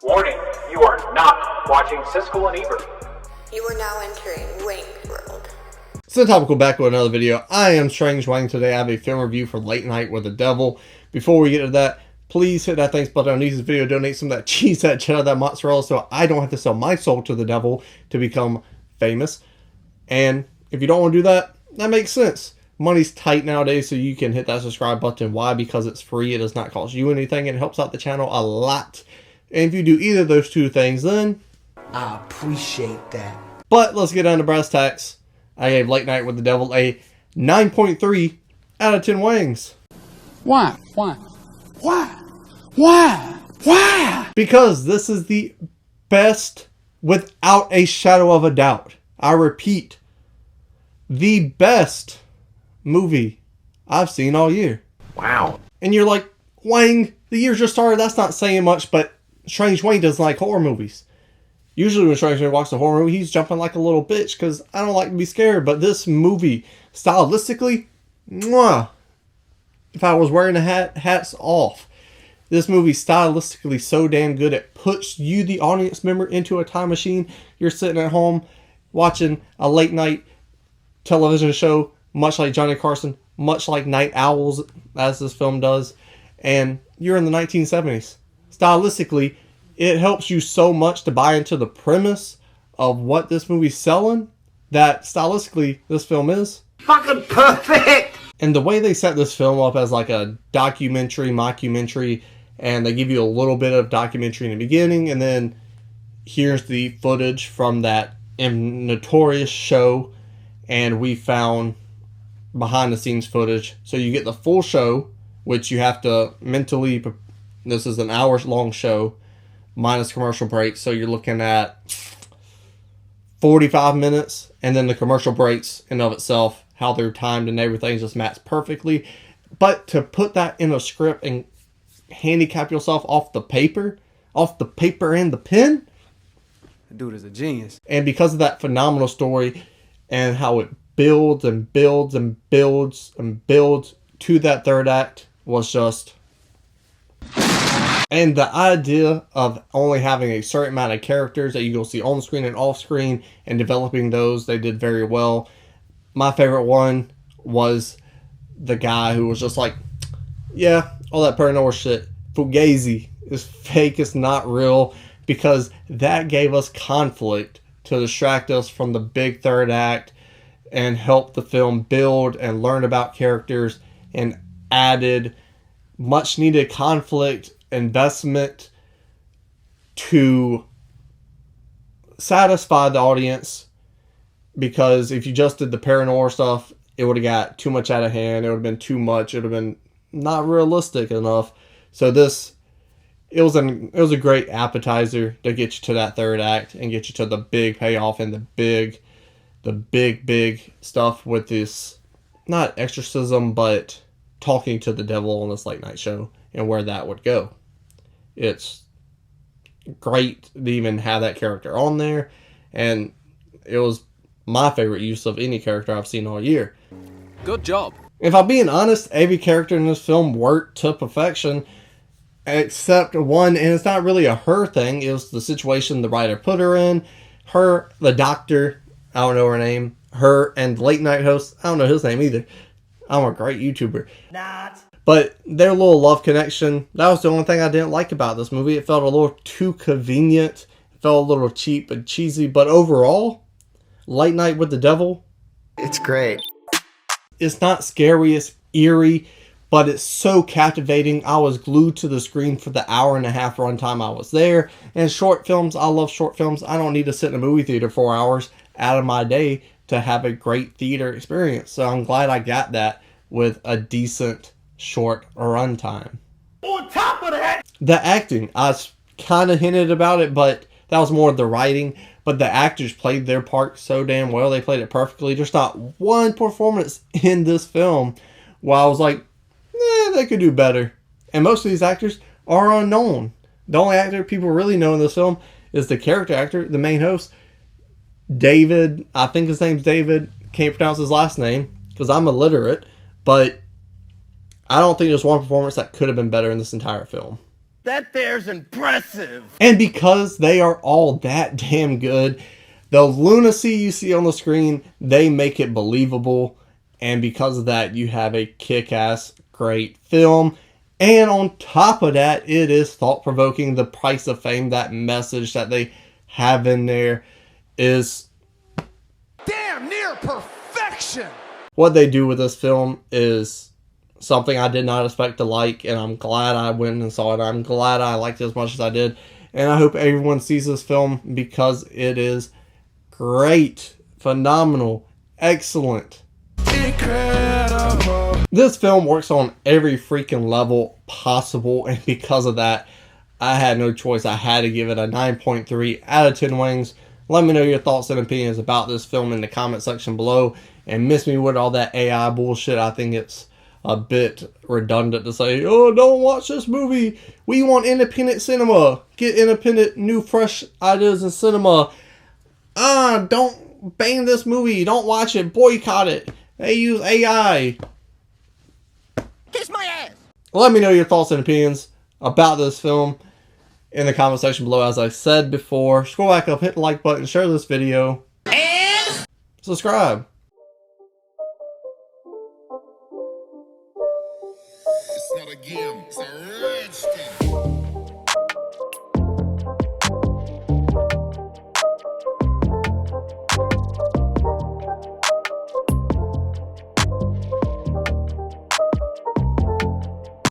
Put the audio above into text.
Warning, you are not watching Siskel and Ebert. You are now entering Wang's world. So topical, back with another video. I am Strange Wang. Today I have a film review for Late Night with the Devil. Before we get to that, please hit that thanks button underneath this video. Donate some of that cheese, that cheddar, that mozzarella, so I don't have to sell my soul to the devil to become famous. And if you don't want to do that, that makes sense. Money's tight nowadays, so you can hit that subscribe button. Why? Because it's free. It does not cost you anything, and it helps out the channel a lot. And if you do either of those two things, then I appreciate that. But let's get down to brass tacks. I gave Late Night with the Devil a 9.3 out of 10 Wangs. Why? Because this is the best, without a shadow of a doubt. I repeat, the best movie I've seen all year. Wow. And you're like, Wang, the year just started. That's not saying much, but Strange Wang doesn't like horror movies. Usually when Strange Wang watches a horror movie, he's jumping like a little bitch because I don't like to be scared. But this movie, stylistically, mwah. If I was wearing a hat, hats off. This movie stylistically so damn good. It puts you, the audience member, into a time machine. You're sitting at home watching a late night television show, much like Johnny Carson, much like Night Owls, as this film does. And you're in the 1970s. Stylistically, it helps you so much to buy into the premise of what this movie's selling, that stylistically, this film is Fucking perfect! And the way they set this film up as like a documentary, mockumentary, and they give you a little bit of documentary in the beginning, and then here's the footage from that notorious show, and we found behind the scenes footage. So you get the full show, which you have to mentally, this is an hour-long show, minus commercial breaks, so you're looking at 45 minutes, and then the commercial breaks in of itself, how they're timed and everything just matches perfectly. But to put that in a script and handicap yourself off the paper and the pen, The dude is a genius. and because of that phenomenal story and how it builds and builds and builds and builds to that third act was just... And the idea of only having a certain amount of characters that you go see on screen and off screen and developing those, they did very well. My favorite one was the guy who was just like, yeah, all that paranormal shit, fugazi, is fake, it's not real, because that gave us conflict to distract us from the big third act and help the film build and learn about characters, and added much needed conflict, investment to satisfy the audience. Because if you just did the paranormal stuff, it would have got too much out of hand. It would have been too much. It would have been not realistic enough. So it was a great appetizer to get you to that third act and get you to the big payoff and the big stuff with this, not exorcism, but talking to the devil on this late night show and where that would go. It's great to even have that character on there, and it was my favorite use of any character I've seen all year. Good job. If I'm being honest, every character in this film worked to perfection, except one, and it's not really a her thing, it was the situation the writer put her in. Her, the doctor, I don't know her name, her and the late night host, I don't know his name either. I'm a great YouTuber. But their little love connection, that was the only thing I didn't like about this movie. It felt a little too convenient, it felt a little cheap and cheesy, but overall, Late Night with the Devil, It's great. it's not scary, it's eerie, but it's so captivating. I was glued to the screen for the hour and a half runtime I was there. And short films, I love short films. I don't need to sit in a movie theater 4 hours out of my day to have a great theater experience. So I'm glad I got that with a decent short runtime. On top of that, The acting, I kind of hinted about it, but that was more of the writing. But the actors played their part so damn well. They played it perfectly. There's not one performance in this film where I was like, they could do better. And most of these actors are unknown. The only actor people really know in this film is the character actor, the main host, David. I think his name's David. Can't pronounce his last name because I'm illiterate. But I don't think there's one performance that could have been better in this entire film. That there's impressive. And because they are all that damn good, the lunacy you see on the screen, they make it believable. And because of that, you have a kick-ass great film. And on top of that, it is thought-provoking. The price of fame, that message that they have in there is damn near perfection. What they do with this film is something I did not expect to like, and I'm glad I went and saw it. I'm glad I liked it as much as I did, and I hope everyone sees this film because it is great, phenomenal, excellent. Incredible. This film works on every freaking level possible, and because of that, I had no choice. I had to give it a 9.3 out of 10 Wangs. Let me know your thoughts and opinions about this film in the comment section below, and miss me with all that AI bullshit. I think it's a bit redundant to say, oh, don't watch this movie. We want independent cinema. Get independent, new, fresh ideas in cinema. Don't ban this movie. Don't watch it. Boycott it. They use AI. Kiss my ass. Let me know your thoughts and opinions about this film in the comment section below. As I said before, scroll back up, hit the like button, share this video, and subscribe.